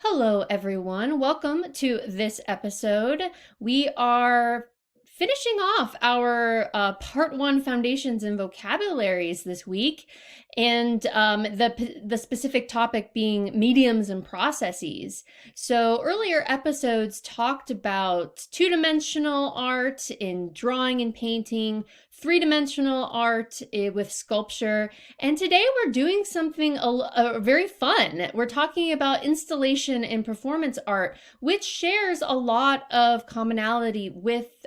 Hello, everyone. Welcome to this episode. We are finishing off our part one foundations and vocabularies this week, and the specific topic being mediums and processes. So earlier episodes talked about two-dimensional art in drawing and painting, three-dimensional art with sculpture, and today we're doing something very fun. We're talking about installation and performance art, which shares a lot of commonality with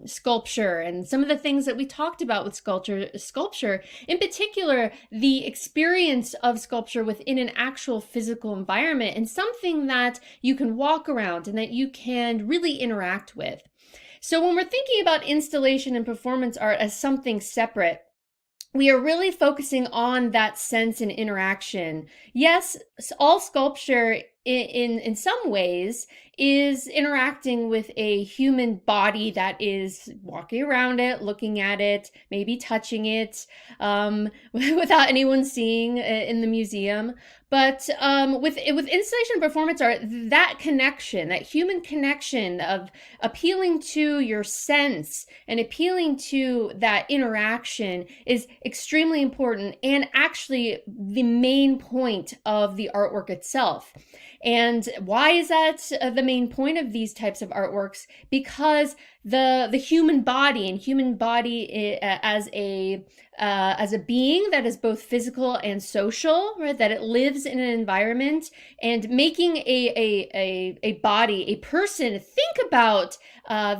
sculpture and some of the things that we talked about with sculpture, in particular, the experience of sculpture within an actual physical environment and something that you can walk around and that you can really interact with. So when we're thinking about installation and performance art as something separate, we are really focusing on that sense and interaction. Yes, all sculpture in some ways is interacting with a human body that is walking around it, looking at it, maybe touching it, without anyone seeing in the museum. But with installation and performance art, that connection, that human connection of appealing to your sense and appealing to that interaction is extremely important and actually the main point of the artwork itself. And why is that the main point of these types of artworks? Because the human body and human body as a being that is both physical and social, right? That it lives in an environment, and making a body, a person think about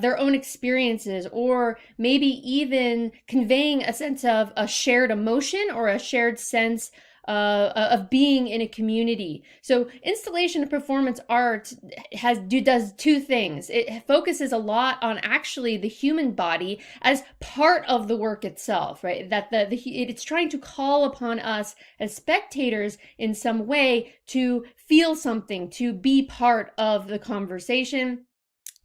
their own experiences, or maybe even conveying a sense of a shared emotion or a shared sense of being in a community. So installation and performance art does two things. It focuses a lot on actually the human body as part of the work itself, right? That it's trying to call upon us as spectators in some way to feel something, to be part of the conversation.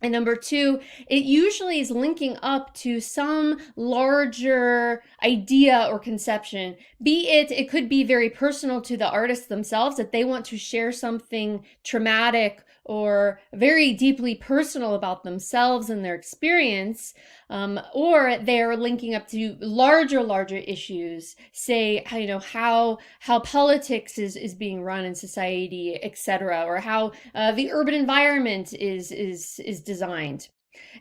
And number two, it usually is linking up to some larger idea or conception. It could be very personal to the artists themselves, that they want to share something traumatic or very deeply personal about themselves and their experience, or they're linking up to larger issues, say, how politics is being run in society, etc., or how the urban environment is designed.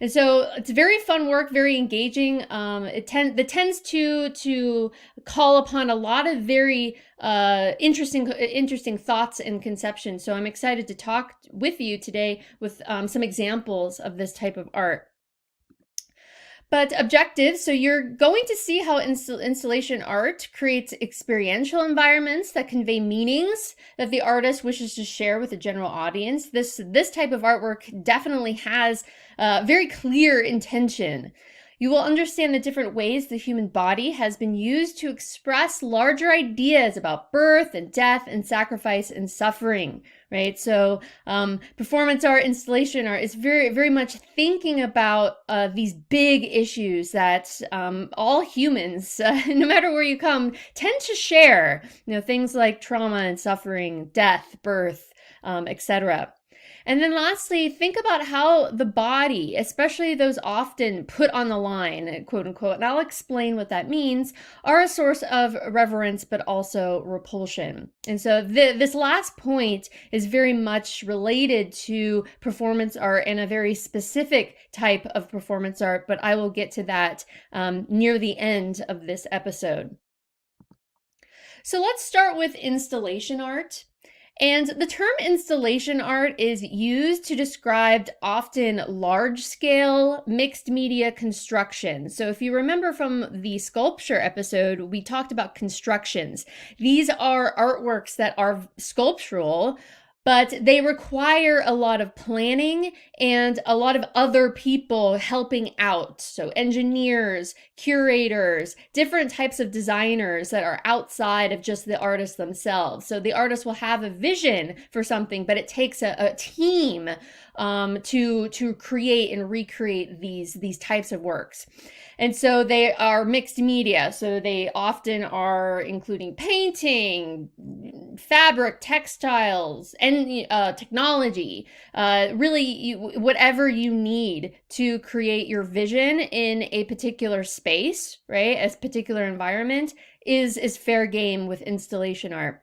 And so it's very fun work, very engaging. It tends to call upon a lot of very interesting thoughts and conceptions. So I'm excited to talk with you today with some examples of this type of art. But objectives, so you're going to see how installation art creates experiential environments that convey meanings that the artist wishes to share with the general audience. This type of artwork definitely has very clear intention. You will understand the different ways the human body has been used to express larger ideas about birth and death and sacrifice and suffering, right? So performance art, installation art is very much thinking about these big issues that all humans, no matter where you come, tend to share. Things like trauma and suffering, death, birth, etc. And then lastly, think about how the body, especially those often put on the line, quote unquote, and I'll explain what that means, are a source of reverence, but also repulsion. And so this last point is very much related to performance art and a very specific type of performance art, but I will get to that near the end of this episode. So let's start with installation art. And the term installation art is used to describe often large-scale mixed media construction. So if you remember from the sculpture episode, we talked about constructions. These are artworks that are sculptural, but they require a lot of planning and a lot of other people helping out. So engineers, curators, different types of designers that are outside of just the artists themselves. So the artist will have a vision for something, but it takes a team to create and recreate these types of works. And so they are mixed media. So they often are including painting, fabric, textiles, and technology, really whatever you need to create your vision in a particular space, right? A particular environment is fair game with installation art.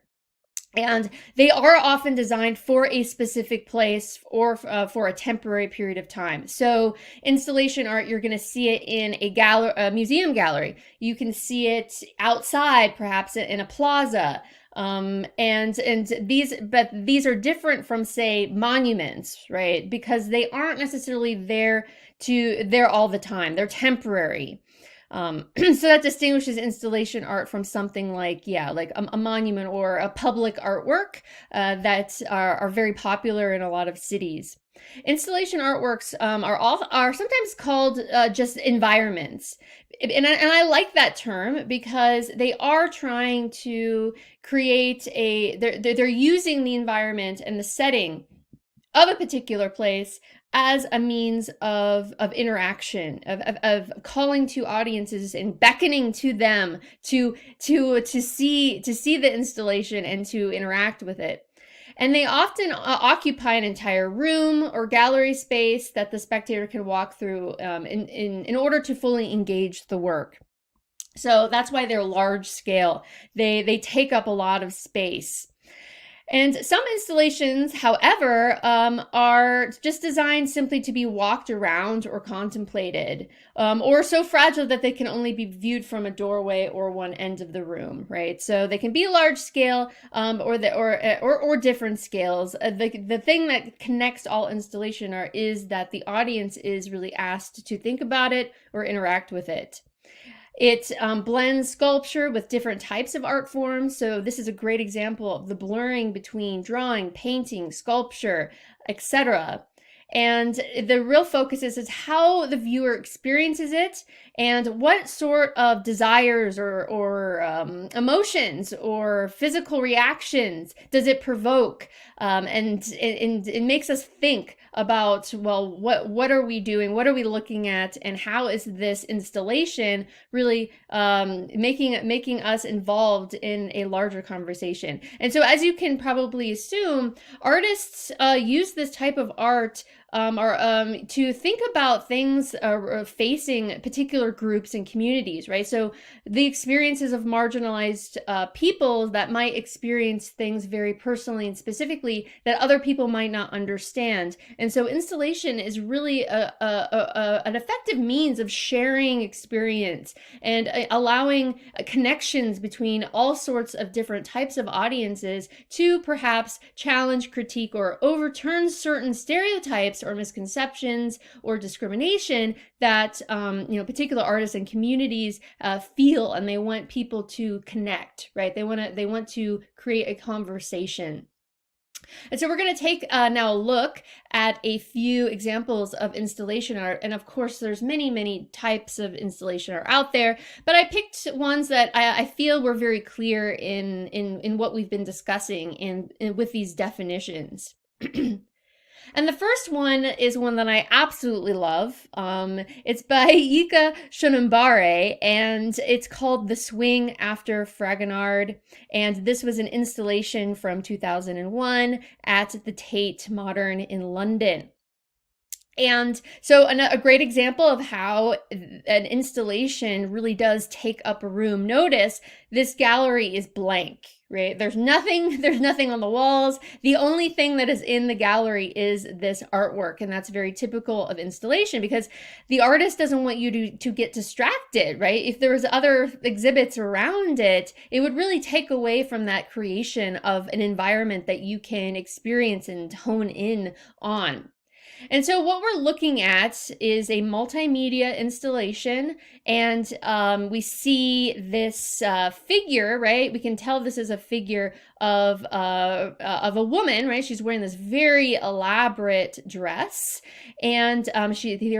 And they are often designed for a specific place or for a temporary period of time. So installation art, you're going to see it in a museum gallery. You can see it outside, perhaps in a plaza. And these are different from, say, monuments, right? Because they aren't necessarily there all the time. They're temporary. So that distinguishes installation art from something like, like a monument or a public artwork that are very popular in a lot of cities. Installation artworks are sometimes called just environments, and I like that term because they are trying to create they're using the environment and the setting of a particular place as a means of interaction, of calling to audiences and beckoning to them to see the installation and to interact with it. And they often occupy an entire room or gallery space that the spectator can walk through in order to fully engage the work. So that's why they're large scale. They take up a lot of space. And some installations, however, are just designed simply to be walked around or contemplated, or so fragile that they can only be viewed from a doorway or one end of the room, right? So they can be large scale, or different scales. The thing that connects all installation art is that the audience is really asked to think about it or interact with it. It blends sculpture with different types of art forms. So this is a great example of the blurring between drawing, painting, sculpture, etc. And the real focus is how the viewer experiences it and what sort of desires or emotions or physical reactions does it provoke. And it makes us think about, well, what are we doing? What are we looking at? And how is this installation really making us involved in a larger conversation? And so, as you can probably assume, artists use this type of art to think about things facing particular groups and communities, right? So the experiences of marginalized people that might experience things very personally and specifically that other people might not understand. And so installation is really an effective means of sharing experience and allowing connections between all sorts of different types of audiences to perhaps challenge, critique, or overturn certain stereotypes or misconceptions or discrimination that particular artists and communities feel, and they want people to connect, right? They want to create a conversation. And so we're going to take now a look at a few examples of installation art. And of course, there's many types of installation art out there, but I picked ones that I feel were very clear in what we've been discussing in with these definitions. And the first one is one that I absolutely love. It's by Yika Shonambare, and it's called The Swing After Fragonard. And this was an installation from 2001 at the Tate Modern in London. And so a great example of how an installation really does take up a room. Notice this gallery is blank, right? There's nothing on the walls. The only thing that is in the gallery is this artwork. And that's very typical of installation because the artist doesn't want you to get distracted, right? If there was other exhibits around it, it would really take away from that creation of an environment that you can experience and hone in on. And so what we're looking at is a multimedia installation, and we see this figure, right? We can tell this is a figure of a woman, right? She's wearing this very elaborate dress, and her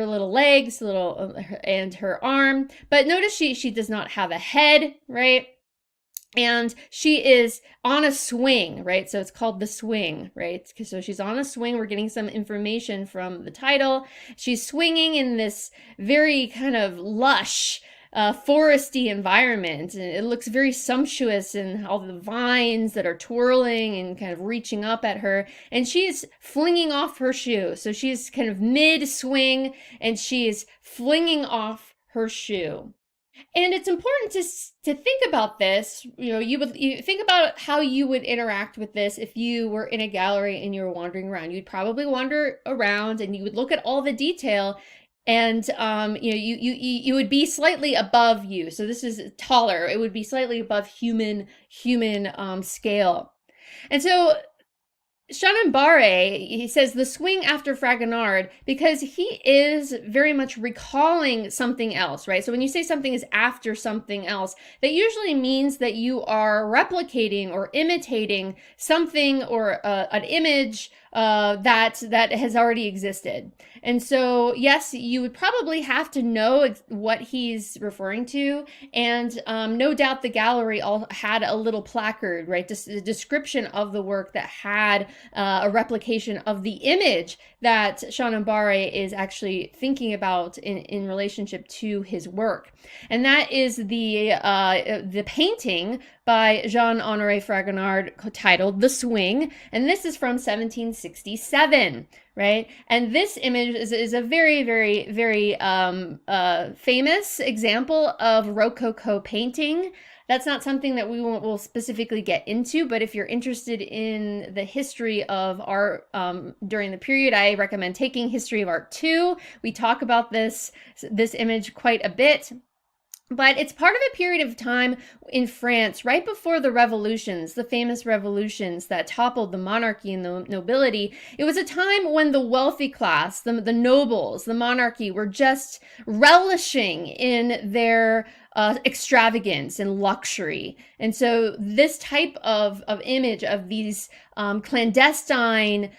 little legs, and her arm. But notice she does not have a head, right? And she is on a swing, right? So it's called The Swing, right? So she's on a swing. We're getting some information from the title. She's swinging in this very kind of lush foresty environment, and it looks very sumptuous, and all the vines that are twirling and kind of reaching up at her, and she's flinging off her shoe. So she's kind of mid swing, and she's flinging off her shoe. And it's important to think about this. You think about how you would interact with this if you were in a gallery and you were wandering around. You'd probably wander around and you would look at all the detail, and you would be slightly above you. So this is taller. It would be slightly above human scale. And so Shannon Barre, he says the swing after Fragonard, because he is very much recalling something else, right? So when you say something is after something else, that usually means that you are replicating or imitating something or an image that has already existed. And so, yes, you would probably have to know what he's referring to. And no doubt the gallery all had a little placard, right? Just a description of the work that had a replication of the image that Shannon Barre is actually thinking about in relationship to his work. And that is the painting by Jean-Honoré Fragonard titled The Swing, and this is from 1767, right? And this image is a very, very, very famous example of Rococo painting. That's not something that we will specifically get into, but if you're interested in the history of art during the period, I recommend taking History of Art 2. We talk about this image quite a bit. But it's part of a period of time in France right before the revolutions, the famous revolutions that toppled the monarchy and the nobility. It was a time when the wealthy class, the nobles, the monarchy were just relishing in their extravagance and luxury. And so this type of image of these clandestine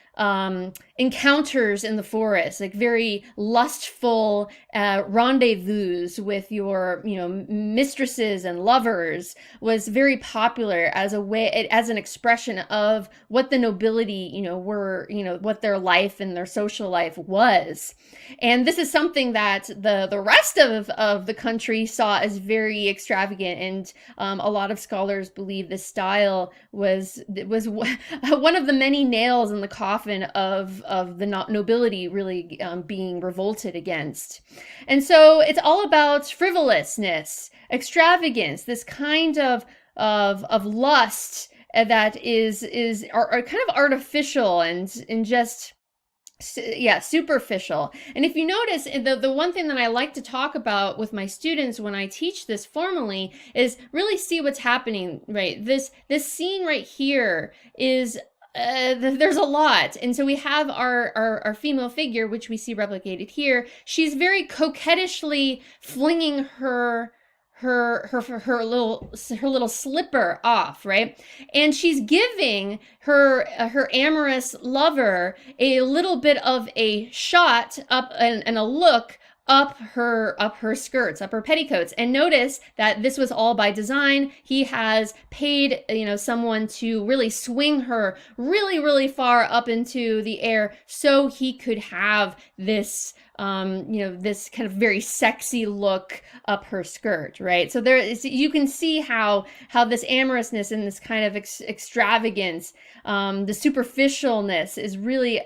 encounters in the forest, like very lustful rendezvous with your mistresses and lovers, was very popular as an expression of what the nobility were, what their life and their social life was. And this is something that the rest of the country saw as very extravagant, and a lot of scholars believe this style was one of the many nails in the coffin of the nobility really being revolted against. And so it's all about frivolousness, extravagance, this kind of lust that is kind of artificial and just superficial. And if you notice, the one thing that I like to talk about with my students when I teach this formally is really see what's happening, right? This scene right here is there's a lot. And so we have our female figure, which we see replicated here. She's very coquettishly flinging her little slipper off, right? And she's giving her amorous lover a little bit of a shot up and a look up her skirts, up her petticoats. And notice that this was all by design. He has paid, someone to really swing her really, really far up into the air so he could have this this kind of very sexy look up her skirt, right? So you can see how this amorousness and this kind of extravagance, the superficialness is really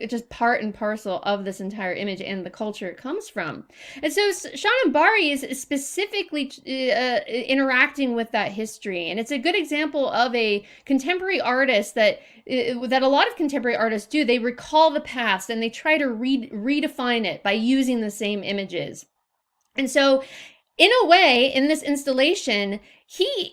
just part and parcel of this entire image and the culture it comes from. And so Shannon Barre is specifically interacting with that history, and it's a good example of a contemporary artist that a lot of contemporary artists do. They recall the past and they try to redefine it by using the same images. And so in a way, in this installation, he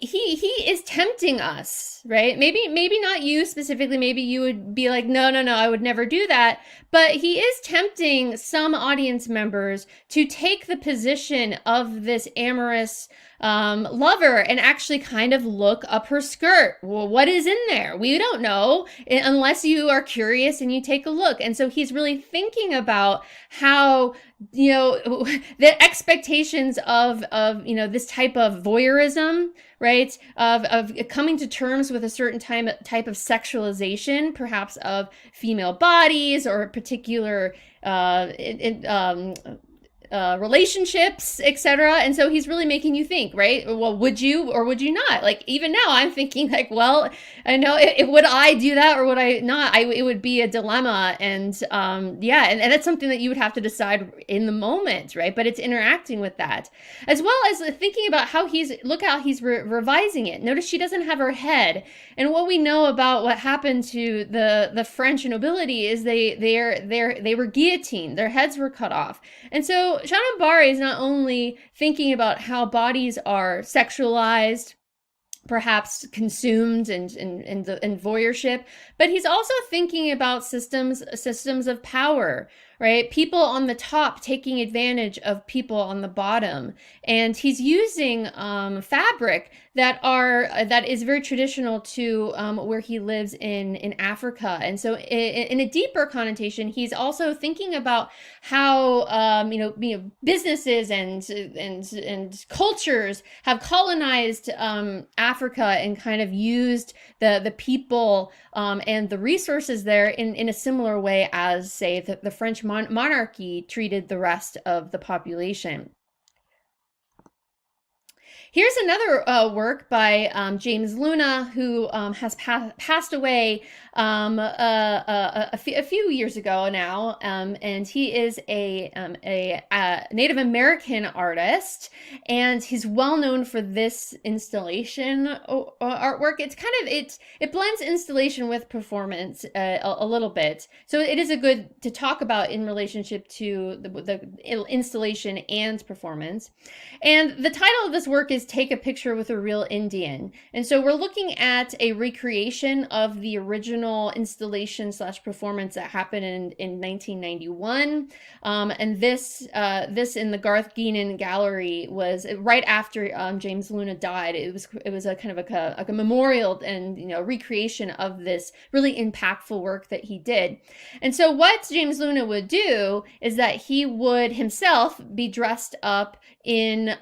is tempting us, right? Maybe not you specifically. Maybe you would be like, no, I would never do that. But he is tempting some audience members to take the position of this amorous lover and actually kind of look up her skirt. Well, what is in there? We don't know unless you are curious and you take a look. And so he's really thinking about how, the expectations of this type of voyeurism, right? Of coming to terms with a certain type of sexualization, perhaps of female bodies or particular relationships, etc. And so he's really making you think, right? Well, would you or would you not? Like even now, I'm thinking like, well, I know would I do that or would I not? It would be a dilemma, and yeah, and that's something that you would have to decide in the moment, right? But it's interacting with that, as well as thinking about how look how he's revising it. Notice she doesn't have her head, and what we know about what happened to the French nobility is they were guillotined, their heads were cut off. And so Shannon Barre is not only thinking about how bodies are sexualized, perhaps consumed and voyeurship, but he's also thinking about systems of power, right? People on the top taking advantage of people on the bottom, and he's using fabric that is very traditional to where he lives in Africa. And so in a deeper connotation, he's also thinking about how businesses and cultures have colonized Africa and kind of used the people and the resources there in a similar way as, say, the French monarchy treated the rest of the population. Here's another work by James Luna, who has passed away a few years ago now, and he is a Native American artist, and he's well known for this installation artwork. It's kind of it blends installation with performance a little bit, so it is a good to talk about in relationship to the installation and performance. And the title of this work is Take a Picture with a Real Indian. And so we're looking at a recreation of the original installation / performance that happened in 1991. And this in the Garth Geenan Gallery was right after James Luna died. It was a kind of a memorial and recreation of this really impactful work that he did. And so what James Luna would do is that he would himself be dressed up in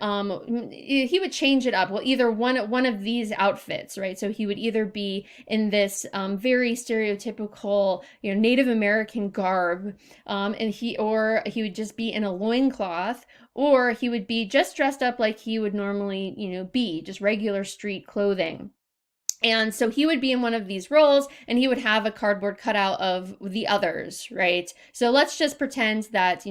he would change it up. Well, either one of these outfits, right? So he would either be in this very stereotypical, Native American garb, and he would just be in a loincloth, or he would be just dressed up like he would normally, be just regular street clothing. And so he would be in one of these roles, and he would have a cardboard cutout of the others, right? So let's just pretend that,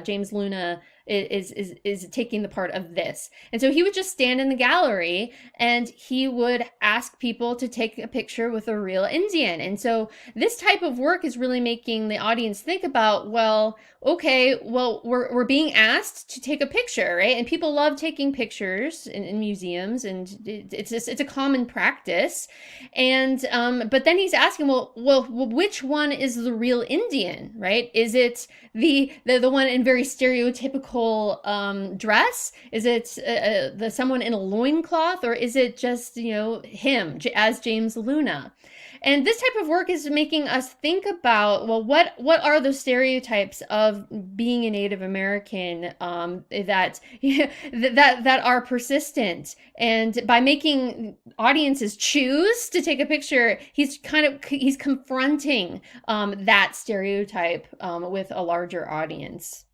James Luna is taking the part of this. And so he would just stand in the gallery and he would ask people to take a picture with a real Indian. And so this type of work is really making the audience think about, well, okay, well, we're being asked to take a picture, right? And people love taking pictures in museums, and it's a common practice. And but then he's asking, well, which one is the real Indian, right? Is it the one in very stereotypical dress? Is it someone in a loincloth, or is it just him as James Luna? And this type of work is making us think about, well, what are those stereotypes of being a Native American that are persistent? And by making audiences choose to take a picture, he's confronting that stereotype with a larger audience.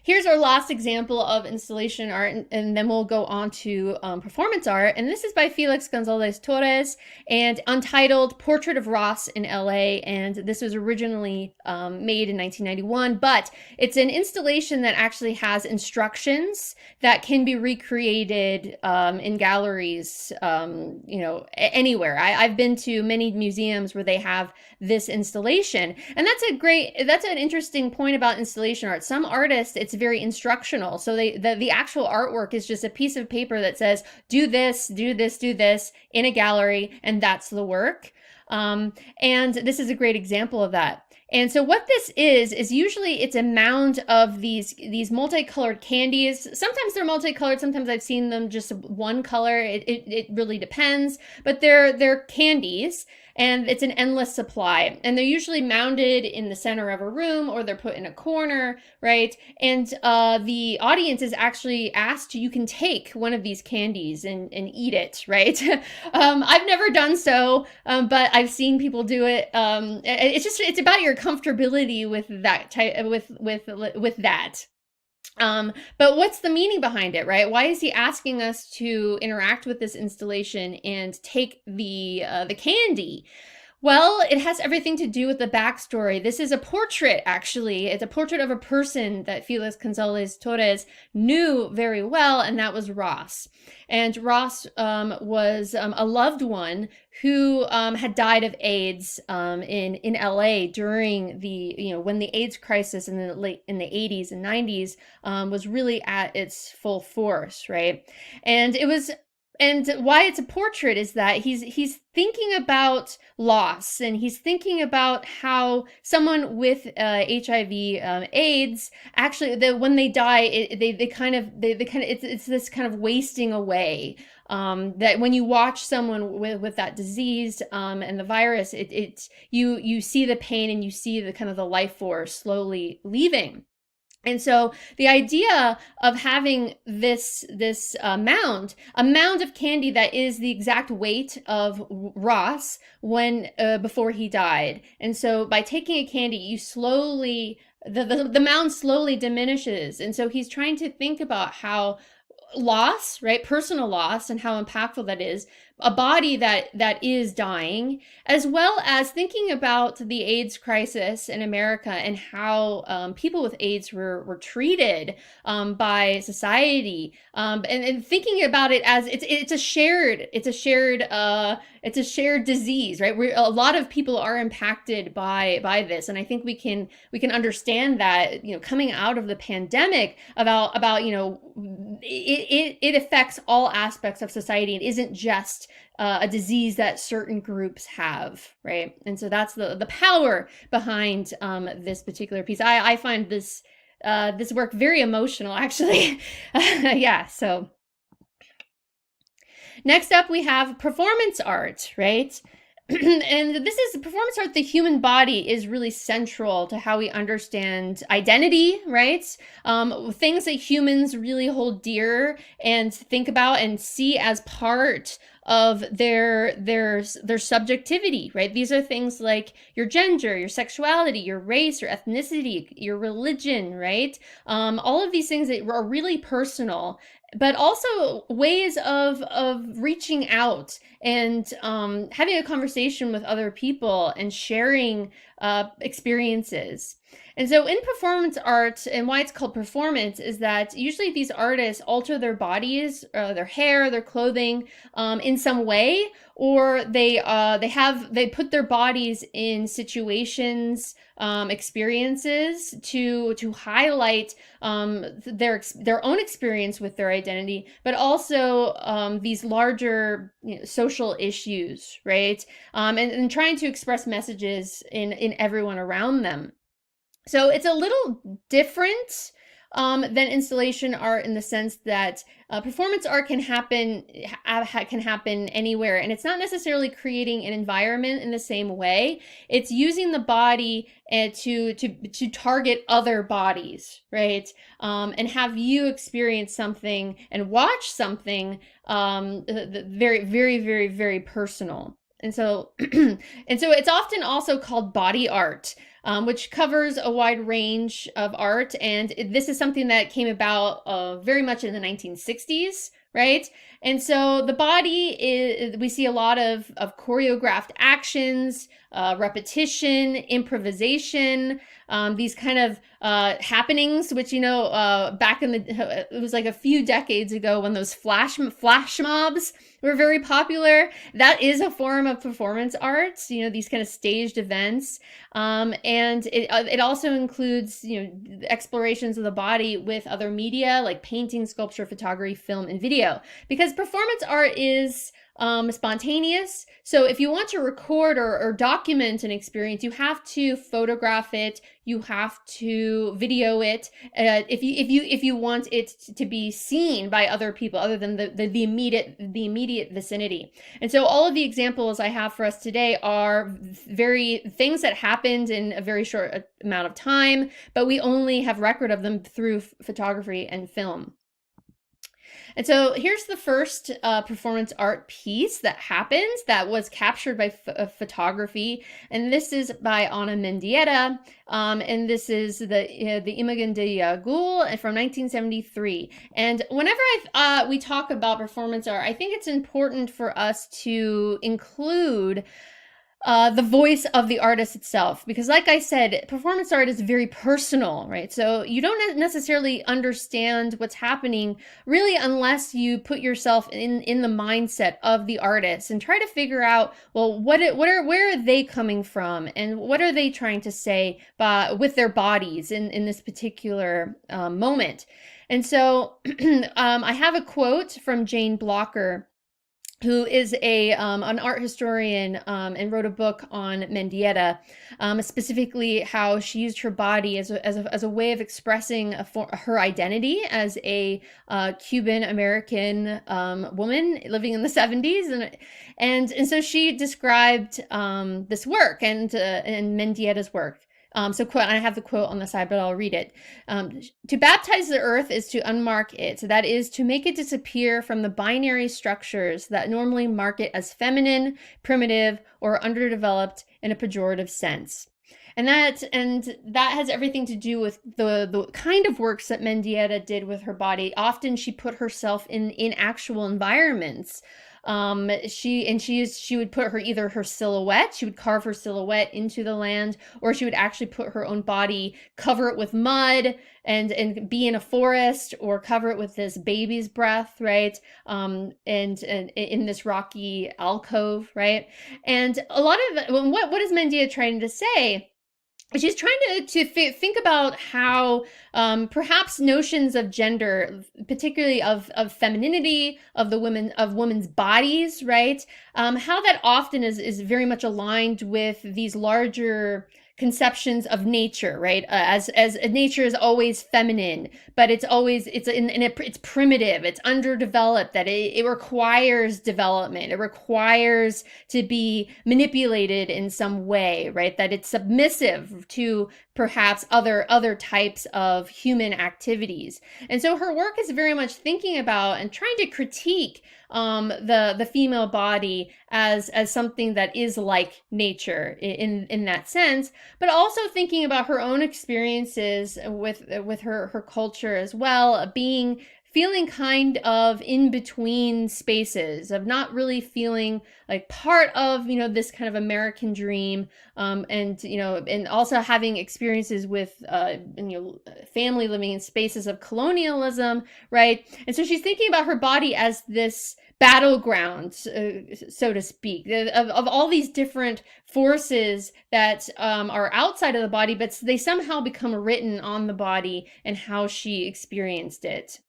Here's our last example of installation art, and then we'll go on to performance art. And this is by Felix Gonzalez Torres and untitled Portrait of Ross in LA. And this was originally made in 1991, but it's an installation that actually has instructions that can be recreated in galleries, anywhere. I've been to many museums where they have this installation. And that's an interesting point about installation art. Some artists, it's very instructional. So the actual artwork is just a piece of paper that says, do this, do this, do this in a gallery, and that's the work. And this is a great example of that. And so what this is usually it's a mound of these multicolored candies. Sometimes they're multicolored, sometimes I've seen them just one color. It really depends, but they're candies. And it's an endless supply. And they're usually mounted in the center of a room, or they're put in a corner, right? And the audience is actually asked, you can take one of these candies and eat it, right? I've never done so, but I've seen people do it. It's about your comfortability with that type with that. But what's the meaning behind it, right? Why is he asking us to interact with this installation and take the candy? Well, it has everything to do with the backstory. This is a portrait, actually. It's a portrait of a person that Felix Gonzalez Torres knew very well, and that was Ross. And Ross was a loved one who had died of AIDS in LA during when the AIDS crisis in the 80s and 90s was really at its full force, right? And it was. And why it's a portrait is that he's thinking about loss, and he's thinking about how someone with HIV AIDS actually when they die it's this kind of wasting away. That when you watch someone with that disease and the virus, you see the pain, and you see the kind of the life force slowly leaving. And so the idea of having this mound, a mound of candy that is the exact weight of Ross when before he died. And so by taking a candy, you slowly the mound slowly diminishes. And so he's trying to think about how loss, right? Personal loss, and how impactful that is. A body that is dying, as well as thinking about the AIDS crisis in America and how people with AIDS were treated by society, and thinking about it as it's a shared disease, right? Where a lot of people are impacted by this, and I think we can understand that coming out of the pandemic about it affects all aspects of society. It isn't just a disease that certain groups have, right? And so that's the power behind this particular piece. I find this work very emotional, actually. Yeah. So next up, we have performance art, right? And this is performance art. The human body is really central to how we understand identity, right? Things that humans really hold dear and think about and see as part of their subjectivity, right? These are things like your gender, your sexuality, your race, your ethnicity, your religion, right? All of these things that are really personal, but also ways of reaching out and having a conversation with other people and sharing experiences. And so in performance art, and why it's called performance, is that usually these artists alter their bodies, their hair, their clothing in some way, or they put their bodies in situations, experiences to highlight their own experience with their identity, but also these larger social issues, right? And trying to express messages in everyone around them. So it's a little different than installation art in the sense that performance art can happen anywhere, and it's not necessarily creating an environment in the same way. It's using the body to target other bodies, right? And have you experience something and watch something very, very, very, very personal. And so it's often also called body art, which covers a wide range of art. And this is something that came about very much in the 1960s, right? And so the body we see a lot of choreographed actions, repetition, improvisation, these kind of happenings, which, back in it was like a few decades ago when those flash mobs were very popular. That is a form of performance arts, these kind of staged events. And it also includes, explorations of the body with other media like painting, sculpture, photography, film, and video, because performance art is spontaneous. So if you want to record or document an experience, you have to photograph it, you have to video it, if you want it to be seen by other people other than the immediate vicinity. And so all of the examples I have for us today are things that happened in a very short amount of time, but we only have record of them through photography and film. And so here's the first performance art piece that happens that was captured by photography. And this is by Ana Mendieta. And this is the Imagen de Gul from 1973. And whenever we talk about performance art, I think it's important for us to include the voice of the artist itself, because like I said, performance art is very personal, right? So you don't necessarily understand what's happening really unless you put yourself in the mindset of the artist and try to figure out, well, where are they coming from, and what are they trying to say with their bodies in this particular moment. And so I have a quote from Jane Blocker, who is an art historian and wrote a book on Mendieta, specifically how she used her body as a way of expressing her identity as a Cuban American woman living in the 70s, and so she described this work and Mendieta's work. So quote, I have the quote on the side, but I'll read it. To baptize the earth is to unmark it. That is, to make it disappear from the binary structures that normally mark it as feminine, primitive, or underdeveloped in a pejorative sense. And that has everything to do with the kind of works that Mendieta did with her body. Often she put herself in actual environments. She would put either her silhouette, she would carve her silhouette into the land, or she would actually put her own body, cover it with mud, and be in a forest, or cover it with this baby's breath, right? And in this rocky alcove, right? And a lot of what is Mendieta trying to say? She's trying to think about how perhaps notions of gender, particularly of femininity, of women's bodies, right? How that often is very much aligned with these larger conceptions of nature, right? As nature is always feminine, but it's primitive, it's underdeveloped, that it requires development, it requires to be manipulated in some way, right? That it's submissive to perhaps other types of human activities. And so her work is very much thinking about and trying to critique the female body as something that is like nature in that sense, but also thinking about her own experiences with her culture as well, feeling kind of in between spaces, of not really feeling like part of, this kind of American dream, and also having experiences with, family living in spaces of colonialism, right? And so she's thinking about her body as this battleground, so to speak, of all these different forces that are outside of the body, but they somehow become written on the body and how she experienced it.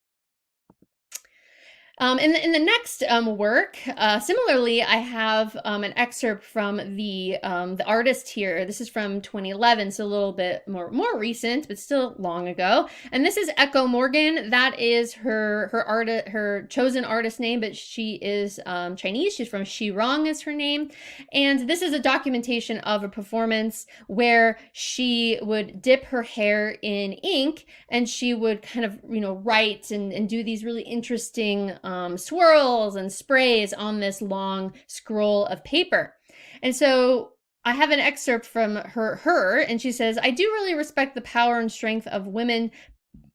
In the next work, similarly, I have an excerpt from the artist here. This is from 2011, so a little bit more recent, but still long ago. And this is Echo Morgan. That is her chosen artist name, but she is Chinese. She's from Shirong is her name. And this is a documentation of a performance where she would dip her hair in ink, and she would kind of write and do these really interesting swirls and sprays on this long scroll of paper. And so I have an excerpt from her, and she says, "I do really respect the power and strength of women,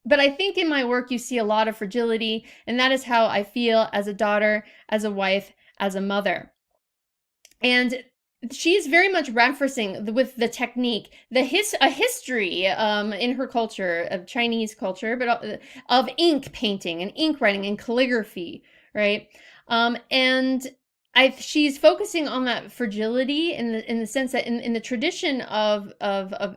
but I think in my work you see a lot of fragility, and that is how I feel as a daughter, as a wife, as a mother." And she's very much referencing with the technique, a history in her culture, of Chinese culture, but of ink painting and ink writing and calligraphy, right? And she's focusing on that fragility in the sense that in the tradition of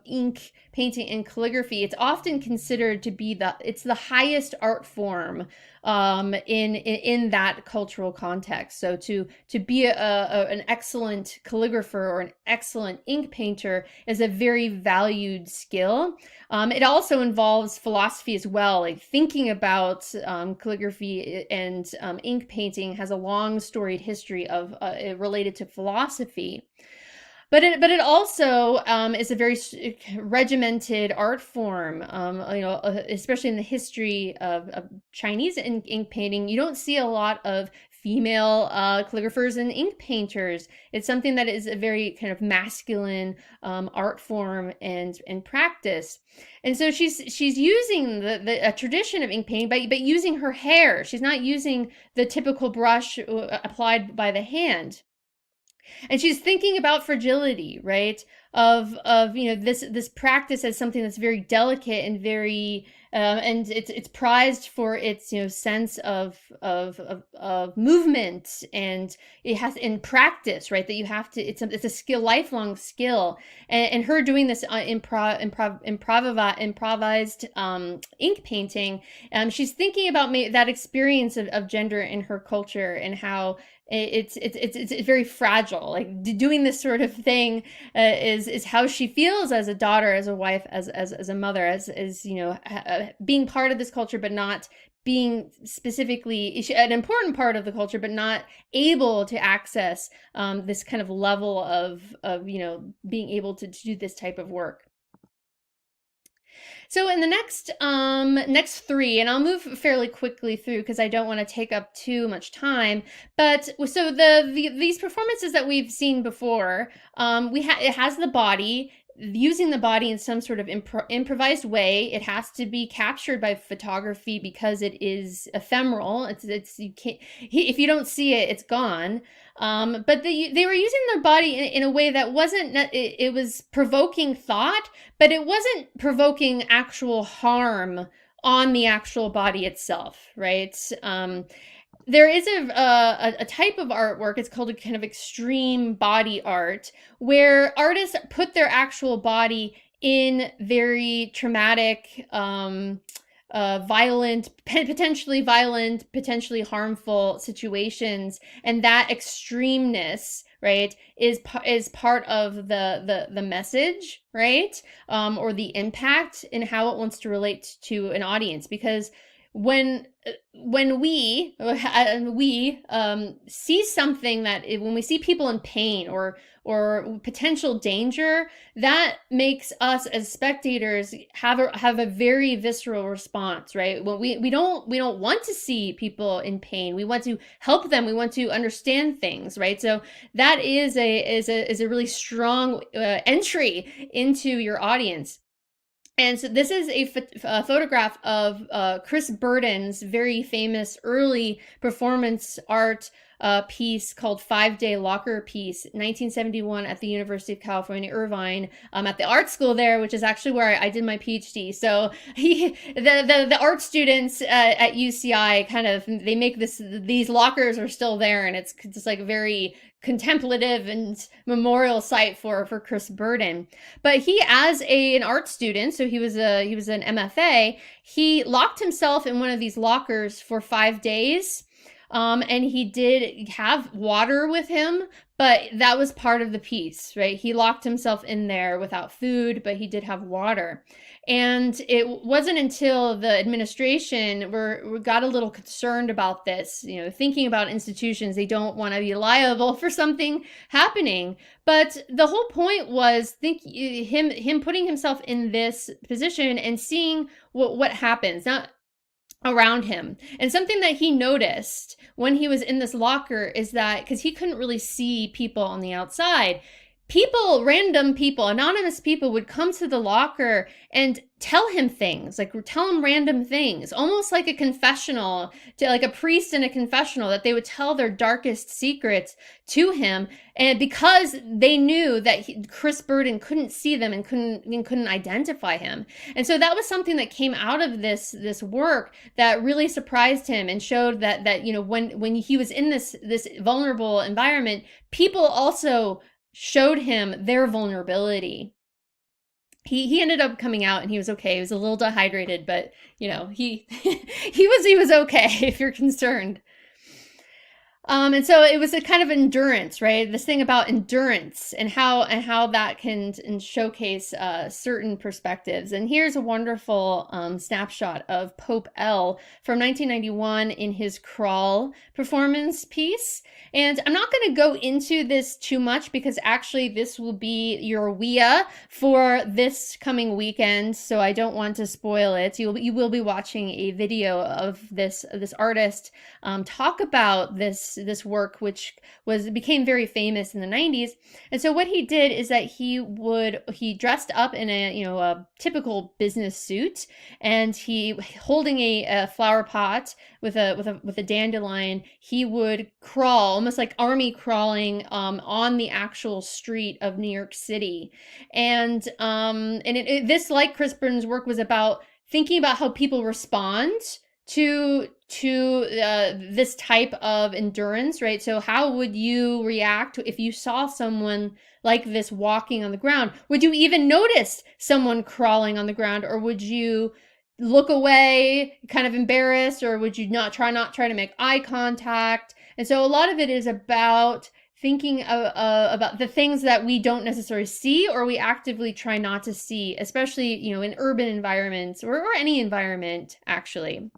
ink painting and calligraphy, it's often considered to be the highest art form in that cultural context. So to be an excellent calligrapher or an excellent ink painter is a very valued skill. It also involves philosophy as well, like thinking about calligraphy and ink painting has a long storied history of related to philosophy. but it also is a very regimented art form. Especially in the history of Chinese ink painting, you don't see a lot of female calligraphers and ink painters. It's something that is a very kind of masculine art form and practice. And so she's using the a tradition of ink painting, but using her hair. She's not using the typical brush applied by the hand. And she's thinking about fragility, right? Of this practice as something that's very delicate and very and it's prized for its sense of movement, and it has in practice, right? That you have to, it's a skill, lifelong skill. And her doing this improvised ink painting, she's thinking about that experience of gender in her culture, and how it's very fragile. Like doing this sort of thing is how she feels as a daughter, as a wife, as a mother, as being part of this culture, but not being specifically an important part of the culture, but not able to access this kind of level of being able to do this type of work. So in the next three, and I'll move fairly quickly through because I don't want to take up too much time. But so these performances that we've seen before, it has the body. Using the body in some sort of improvised way. It has to be captured by photography because it is ephemeral. It's you can't, if you don't see it, it's gone. But they were using their body in a way that wasn't, it was provoking thought, but it wasn't provoking actual harm on the actual body itself, right? There is a type of artwork, it's called a kind of extreme body art, where artists put their actual body in very traumatic, potentially violent, potentially harmful situations. And that extremeness, right, is part of the message, right? Or the impact in how it wants to relate to an audience. Because when we see something when we see people in pain or potential danger, that makes us as spectators have a very visceral response, right? When we don't want to see people in pain. We want to help them. We want to understand things, right? So that is a really strong entry into your audience. And so this is a photograph of Chris Burden's very famous early performance art piece called 5-Day Locker Piece, 1971 at the University of California, Irvine, at the art school there, which is actually where I did my PhD. So the art students at UCI they make these lockers are still there, and it's just like very contemplative and memorial site for Chris Burden. But he, as an art student, so he was an MFA, he locked himself in one of these lockers for 5 days. And he did have water with him, but that was part of the piece, right? He locked himself in there without food, but he did have water. And it wasn't until the administration got a little concerned about this, thinking about institutions, they don't want to be liable for something happening. But the whole point was him putting himself in this position and seeing what happens. Now, around him. And something that he noticed when he was in this locker is that, because he couldn't really see people on the outside, random people, anonymous people would come to the locker and tell him things, like tell him random things, almost like a confessional, like a priest in a confessional, that they would tell their darkest secrets to him. And because they knew that Chris Burden couldn't see them and couldn't identify him. And so that was something that came out of this work that really surprised him and showed that when he was in this vulnerable environment, people also showed him their vulnerability. He ended up coming out and he was okay. He was a little dehydrated, but he was okay if you're concerned. And so it was a kind of endurance, right? This thing about endurance and how that can showcase certain perspectives. And here's a wonderful snapshot of Pope L from 1991 in his Crawl performance piece. And I'm not going to go into this too much because actually this will be your WIA for this coming weekend, so I don't want to spoil it. You will be watching a video of this artist talk about this work, which became very famous in the 90s. And so what he did is that he dressed up in a typical business suit, and he holding a flower pot with a dandelion. He would crawl almost like army crawling on the actual street of New York City. And this, like Chris Burton's work, was about thinking about how people respond to this type of endurance, right? So how would you react if you saw someone like this walking on the ground? Would you even notice someone crawling on the ground, or would you look away, kind of embarrassed, or would you not try to make eye contact? And so a lot of it is about thinking about the things that we don't necessarily see, or we actively try not to see, especially, in urban environments or any environment, actually.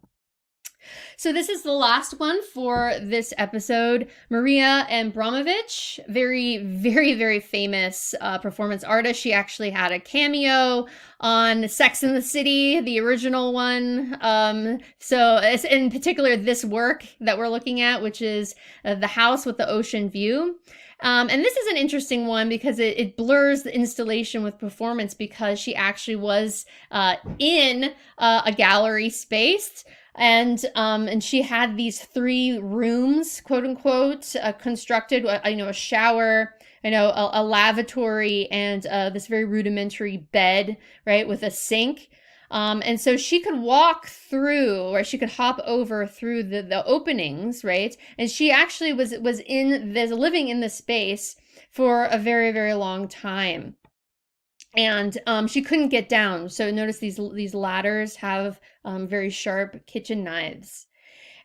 So this is the last one for this episode. Maria Abramovich, very, very, very famous performance artist. She actually had a cameo on Sex and the City, the original one. So in particular, this work that we're looking at, which is The House with the Ocean View. And this is an interesting one because it blurs the installation with performance, because she actually was in a gallery space. And she had these 3 rooms, quote unquote, constructed, a shower, a lavatory, and this very rudimentary bed, right, with a sink. And so she could walk through, or she could hop over through the openings, right? And she actually was living in the space for a very, very long time. And she couldn't get down. So notice these ladders have very sharp kitchen knives.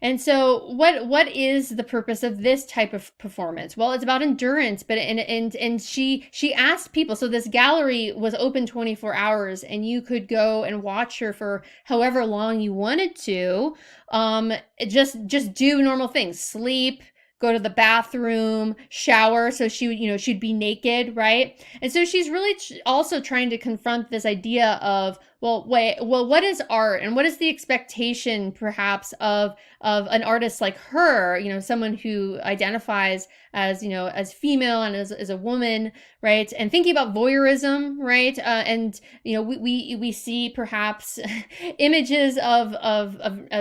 And so what is the purpose of this type of performance? Well, it's about endurance, but and she asked people. So this gallery was open 24 hours, and you could go and watch her for however long you wanted to. Just do normal things, sleep, go to the bathroom, shower. So she'd be naked, right? And so she's really also trying to confront this idea of, what is art, and what is the expectation perhaps of an artist like her, someone who identifies as, as female and as a woman, right? And thinking about voyeurism, right? And we see perhaps images of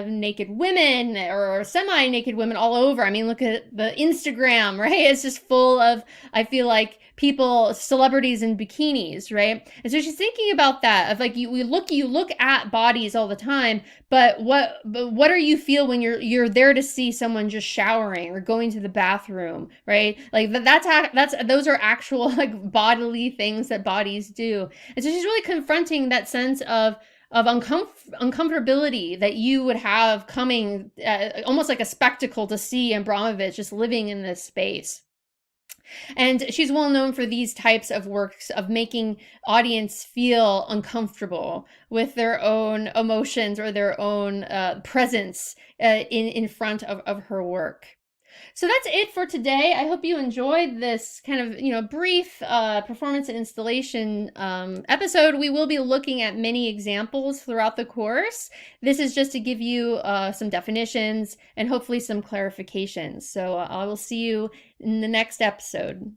naked women or semi-naked women all over. I mean, look at the Instagram, right? It's just full of, I feel like, celebrities in bikinis, right? And so she's thinking about that, of like, you look at bodies all the time, but what do you feel when you're there to see someone just showering or going to the bathroom, right? Like those are actual, like, bodily things that bodies do. And so she's really confronting that sense of uncomfortability that you would have coming, almost like a spectacle, to see Abramovich just living in this space. And she's well known for these types of works of making audience feel uncomfortable with their own emotions or their own presence in front of her work. So that's it for today. I hope you enjoyed this kind of, brief performance and installation episode. We will be looking at many examples throughout the course. This is just to give you some definitions and hopefully some clarifications. So I will see you in the next episode.